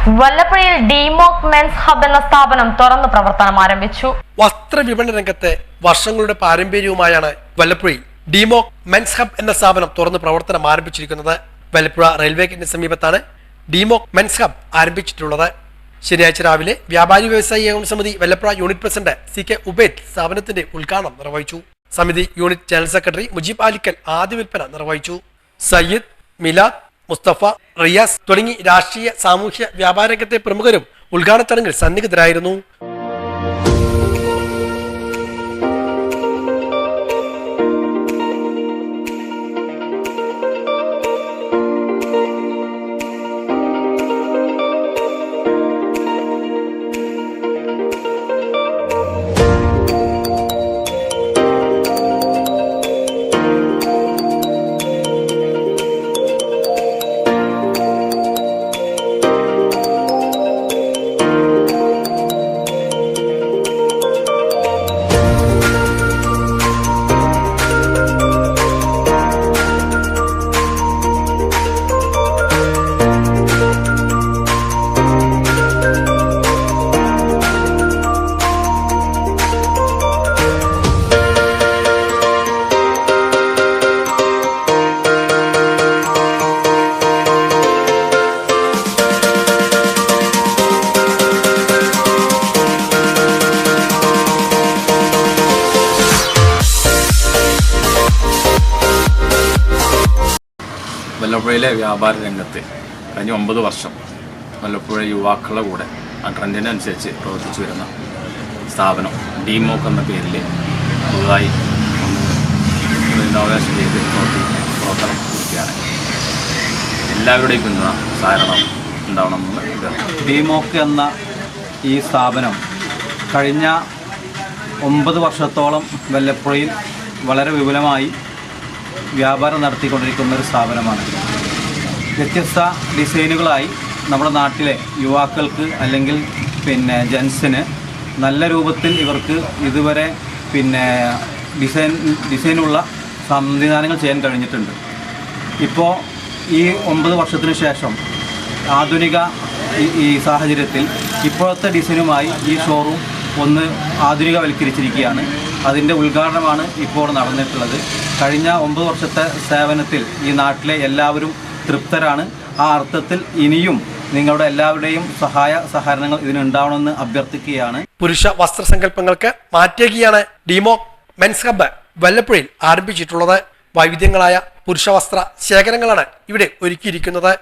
വല്ലപ്പുഴയിൽ ഡിമോക് men's hub എന്ന സ്ഥാപനം തുറന്ന് പ്രവർത്തനം ആരംഭിച്ചു. വസ്ത്ര വിപണന രംഗത്തെ വർഷങ്ങളുടെ പാരമ്പര്യവുമായാണ് വല്ലപ്പുഴയിൽ ഡിമോക് മെൻസ് ഹബ് എന്ന സ്ഥാപനം തുറന്ന് പ്രവർത്തനം ആരംഭിച്ചിരിക്കുന്നത്. വല്ലപ്പുഴ റെയിൽവേ ഗേറ്റിന് സമീപത്താണ് ഡിമോക് മെൻസ് ഹബ് ആരംഭിച്ചിട്ടുള്ളത്. ശനിയാഴ്ച രാവിലെ വ്യാപാരി വ്യവസായി ഏകോപന സമിതി Vallappuzha unit president CK Ubaid സ്ഥാപനത്തിന്റെ ഉദ്ഘാടനം നിർവഹിച്ചു. സമിതി unit general secretary Mujeeb Alikkal ആദ്യ വിൽപ്പന നിർവഹിച്ചു. സയ്യിദ്, മിലാദ്, മുസ്തഫ, റിയാസ് തുടങ്ങി രാഷ്ട്രീയ സാമൂഹ്യ വ്യാപാര രംഗത്തെ പ്രമുഖരും ഉദ്ഘാടന ചടങ്ങിൽ സന്നിഹിതരായിരുന്നു. വല്ലപ്പുഴയിലെ വ്യാപാര രംഗത്ത് കഴിഞ്ഞ 9 വർഷം വല്ലപ്പുഴ യുവാക്കളുടെ കൂടെ ആ ട്രെൻഡിനനുസരിച്ച് പ്രവർത്തിച്ചു വരുന്ന സ്ഥാപനം ഡിമോക് എന്ന പേരിൽ പുതുതായി ഇന്നോവേഷൻ ചെയ്ത് പ്രവർത്തനം പൂർത്തിയാണ്. എല്ലാവരുടെയും പിന്തുണ സഹകരണം ഉണ്ടാവണമെന്ന്. ഡിമോക് എന്ന ഈ സ്ഥാപനം കഴിഞ്ഞ 9 വർഷത്തോളം വല്ലപ്പുഴയിൽ വളരെ വിപുലമായി വ്യാപാരം നടത്തിക്കൊണ്ടിരിക്കുന്ന ഒരു സ്ഥാപനമാണ്. വ്യത്യസ്ത ഡിസൈനുകളായി നമ്മുടെ നാട്ടിലെ യുവാക്കൾക്ക് അല്ലെങ്കിൽ ജെൻസിന് നല്ല രൂപത്തിൽ ഇവർക്ക് ഇതുവരെ ഡിസൈനുള്ള സംവിധാനങ്ങൾ ചെയ്യാൻ കഴിഞ്ഞിട്ടുണ്ട്. ഇപ്പോൾ ഈ 9 വർഷത്തിന് ശേഷം ആധുനിക ഈ സാഹചര്യത്തിൽ ഇപ്പോഴത്തെ ഡിസൈനുമായി ഈ ഷോറൂം ഒന്ന് ആധുനികവൽക്കരിച്ചിരിക്കുകയാണ്. അതിൻ്റെ ഉദ്ഘാടനമാണ് ഇപ്പോൾ നടന്നിട്ടുള്ളത്. കഴിഞ്ഞ 9 വർഷത്തെ സേവനത്തിൽ ഈ നാട്ടിലെ എല്ലാവരും തൃപ്തരാണ്. ആ അർത്ഥത്തിൽ ഇനിയും നിങ്ങളുടെ എല്ലാവരുടെയും സഹകരണങ്ങൾ ഇതിനുണ്ടാവണമെന്ന് അഭ്യർത്ഥിക്കുകയാണ്. പുരുഷ വസ്ത്രസങ്കല്പങ്ങൾക്ക് മാറ്റേകിയാണ് ഡിമോക് മെൻസ് ഹബ്ബ് വല്ലപ്പുഴയിൽ ആരംഭിച്ചിട്ടുള്ളത്. വൈവിധ്യങ്ങളായ പുരുഷ വസ്ത്ര ശേഖരങ്ങളാണ് ഇവിടെ ഒരുക്കിയിരിക്കുന്നത്.